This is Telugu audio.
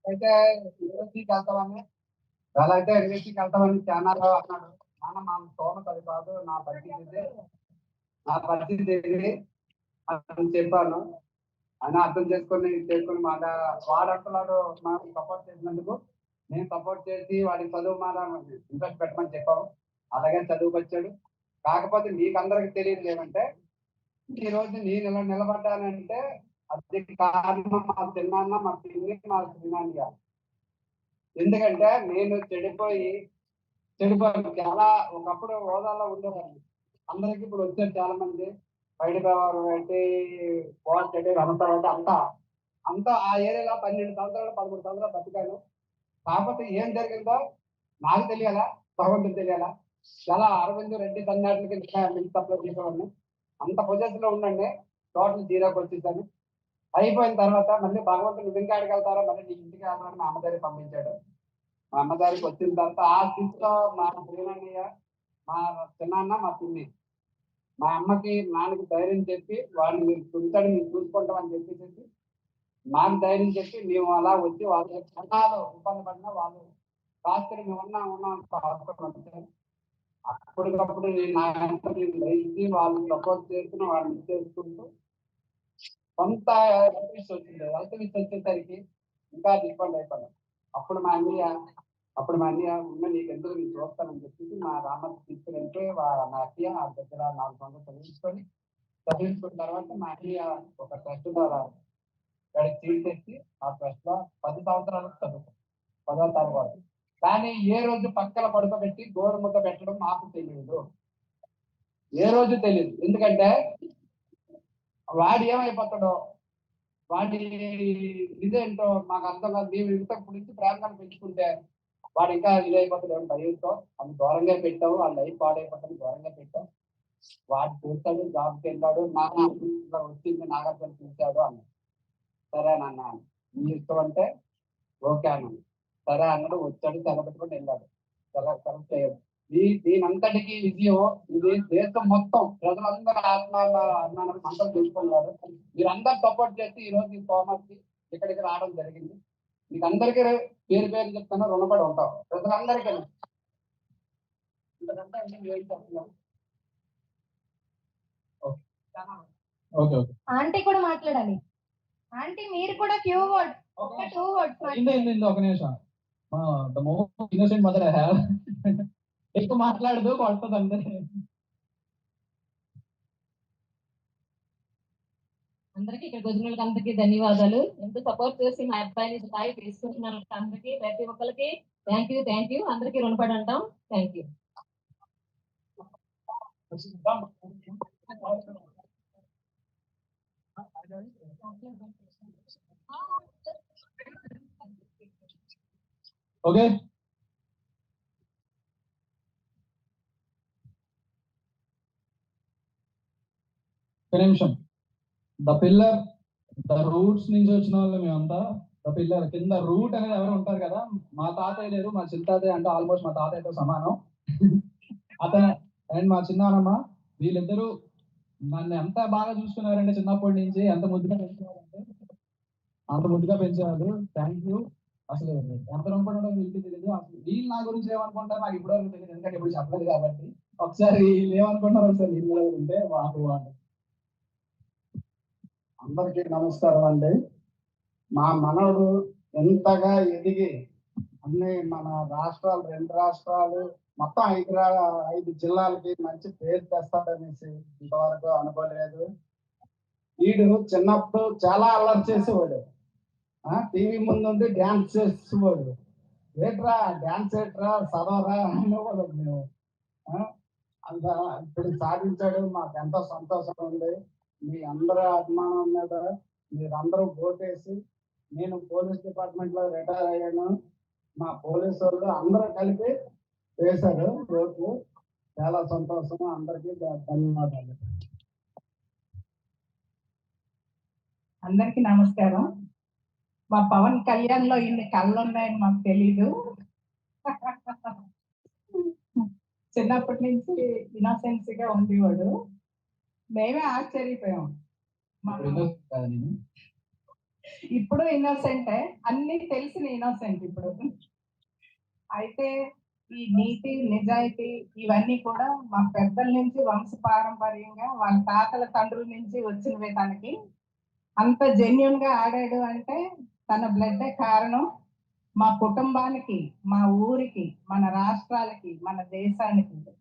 అయితే యూనివర్సిటీకి వెళ్తామని ఎలా అయితే యూనివర్సిటీకి వెళ్తామని ఛానల్ అన్నాడు. మా స్తోమత అది కాదు, నా పరిస్థితి ఇది అని చెప్పాను. అని అర్థం చేసుకొని మాట వాడు అంటున్నాడు, నాకు సపోర్ట్ చేసినందుకు నేను సపోర్ట్ చేసి వాడికి చదువు మాట ఇంట్రెస్ట్ పెట్టమని చెప్పాము. అలాగే చదువుకు వచ్చాడు. కాకపోతే మీకు అందరికి తెలియదు ఏమంటే, ఈ రోజు నేను ఇలా నిలబడ్డానంటే అది కారణం మా చిన్నాన్న, మా పిన్ని, మా శ్రీనాన్న గారు. ఎందుకంటే నేను చెడిపోయి చాలా ఒకప్పుడు హోదాలో ఉండేవాడిని. అందరికి ఇప్పుడు వచ్చారు చాలా మంది. బయటవారు అంటే పోటీ రమతాడు అంతా ఆ ఏరియాలో 12 సంవత్సరాలు 13 సంవత్సరాలు బతికాను. కాకపోతే ఏం జరిగిందో నాకు తెలియాలా, భగవంతుడు తెలియాలా. చాలా అరవింద్ రెడ్డి తన్నాటికి మిల్క్ సప్లై చేసేవాడిని. అంత పొజిషన్ లో ఉండండి, టోటల్ జీరోకి వచ్చేసాను. అయిపోయిన తర్వాత మళ్ళీ భగవంతుడు నువ్వు ఇంకా వెళ్తారా, మళ్ళీ నీ ఇంటికి వెళ్తారని మా అమ్మగారికి పంపించాడు. మా అమ్మగారికి వచ్చిన తర్వాత ఆ స్థితిలో మా శ్రీనన్నయ్య, మా చిన్నాన్న, మా పిన్ని, మా అమ్మకి నాన్నకి ధైర్యం చెప్పి వాళ్ళు మీరు తుంటాడు మేము చూసుకుంటామని చెప్పేసి మాకు ధైర్యం చెప్పి మేము అలా వచ్చి వాళ్ళ క్షణాలు ఇబ్బంది పడినా వాళ్ళు కాస్త మేము ఉన్నాం అప్పటికప్పుడు నేను లేచి వాళ్ళు సపోర్ట్ చేస్తున్న వాళ్ళని చేసుకుంటూ కొంత వచ్చింది. హెల్త్ మిస్ వచ్చేసరికి ఇంకా ఇబ్బంది అయిపోయింది. అప్పుడు మా అన్నయ్య ఉన్న నీకు ఎందుకు నేను చూస్తానని చెప్పేసి మా రామకి తీసుకురంటే మా అన్నయ్య ఆ దగ్గర 4 సంవత్సరాలు చదివించుకున్న తర్వాత మా అన్నయ్య ఒక ట్రస్ట్ ద్వారా తీసేసి ఆ ట్రస్ట్ లో 10 సంవత్సరాలకు చదువుతాం 10వ తరగతి. కానీ ఏ రోజు పక్కన పడుకోబెట్టి గోరుముద్ద పెట్టడం మాకు తెలియదు, ఏ రోజు తెలియదు. ఎందుకంటే వాడు ఏమైపోతాడో, వాడి ఇదేంటో మాకు అర్థం కాదు. మేము ఇంతకు నుంచి ప్రేమగా పెంచుకుంటే వాడు ఇంకా ఇదైపోతాడు భయంతో అది దూరంగా పెట్టావు, వాళ్ళ లైఫ్ పాడైపోతుంది దూరంగా పెట్టావు. వాడు చూస్తాడు, జాబ్కి వెళ్ళాడు, వచ్చింది నాగార్జున చూశాడు అన్నాడు. సరేనన్నా మీ ఇష్టం అంటే ఓకే అన్నాడు. సరే అన్నాడు, వచ్చాడు, తెగబెట్టుకుని వెళ్ళాడు. కరెక్ట్ అయ్యాడు. దీనంతటికి విజయం ఇది దేశం మొత్తం ప్రజలందరూ అభిమానం అందరూ చూసుకున్నారు. మీరందరూ సపోర్ట్ చేసి ఈ రోజు ఈ థామస్ కి ఇక్కడికి రావడం జరిగింది. మీకు అందరికీ పేరు చెప్తాను, రుణపడి ఉంటాం ప్రజలందరికీ. ఆంటీ కూడా మాట్లాడాలి. ఆంటీ మీరు కూడా ఫ్యూ వర్డ్స్, ఒక 2 వర్డ్స్ ఒక నిమిషం. The most innocent mother I have. ఎక్కువ మాట్లాడదు, కొడుతుంది అందరికీ. ఇక్కడికి వచ్చిన వాళ్ళకి అందరికీ ధన్యవాదాలు. ఎంత సపోర్ట్ చేసి మా అబ్బాయిని స్థాయి తీసుకుంటున్నారు అందరికీ, ప్రతి ఒక్కరికి థ్యాంక్ యూ. అందరికీ రుణపడి ఉంటాం. Thank you. ఓకే, ఒక నిమిషం. ద పిల్లర్, ద రూట్స్ నుంచి వచ్చిన వాళ్ళు మేమంతా. ద పిల్లర్ కింద రూట్ అనేది ఎవరు ఉంటారు కదా, మా తాతయ్య లేరు, మా చిన్న తాతయ్య అంటే ఆల్మోస్ట్ మా తాతయ్యతో సమానం. అతను అండ్ మా చిన్నానమ్మ, వీళ్ళిద్దరూ నన్ను ఎంత బాగా చూసుకున్నారంటే చిన్నప్పటి నుంచి ఎంత ముద్దుగా పెంచేవాళ్ళు. Thank you. అసలు ఎంత రుణపడడం వీళ్ళకి తెలియదు. అసలు వీళ్ళు నా గురించి ఏమనుకుంటారు నాకు ఇప్పుడు వరకు తెలియదు, ఎందుకంటే ఇప్పుడు చెప్పలేదు కాబట్టి. ఒకసారి వీళ్ళు ఏమనుకుంటారు ఒకసారి వీళ్ళు ఉంటే వాళ్ళు. అందరికీ నమస్కారం అండి. మా మనవడు ఎంతగా ఎదిగి అన్ని మన రాష్ట్రాలు 2 రాష్ట్రాలు మొత్తం 5 జిల్లాలకి మంచి పేరు తెస్తాడనేసి ఇంతవరకు అనుకోలేదు. వీడు చిన్నప్పుడు చాలా అల్లరి చేసేవాడు. టీవీ ముందు ఉండి డ్యాన్స్ చేసేవాడు. ఏట్రా డ్యాన్స్ ఏట్రా సరారా అనేవాడు. మేము అంత ఇప్పుడు సాధించాడు. మాకు ఎంతో సంతోషం ఉంది. మీ అందరూ అభిమానం మీద మీరందరూ ఓటేసి, నేను పోలీస్ డిపార్ట్మెంట్ లో రిటైర్ అయ్యాను. మా పోలీసు వాళ్ళు అందరూ కలిపి వేశారు ఓట్లు. చాలా సంతోషం. అందరికీ ధన్యవాదాలు. అందరికీ నమస్కారం. మా పవన్ కళ్యాణ్ లో ఇన్ని కళ్ళు ఉన్నాయని మాకు తెలీదు. చిన్నప్పటి నుంచి ఇన్నోసెన్స్ గా ఉండేవాడు. మేమే ఆశ్చర్యపోయాం. ఇప్పుడు ఇన్నోసెంటే, అన్ని తెలిసిన ఇన్నోసెంట్ ఇప్పుడు. అయితే ఈ నీతి నిజాయితీ ఇవన్నీ కూడా మా పెద్దల నుంచి వంశ పారంపర్యంగా వాళ్ళ తాతల తండ్రుల నుంచి వచ్చినవే. తనకి అంత జెన్యున్ గా ఆడాడు అంటే తన బ్లడ్ కారణం. మా కుటుంబానికి, మా ఊరికి, మన రాష్ట్రాలకి, మన దేశానికి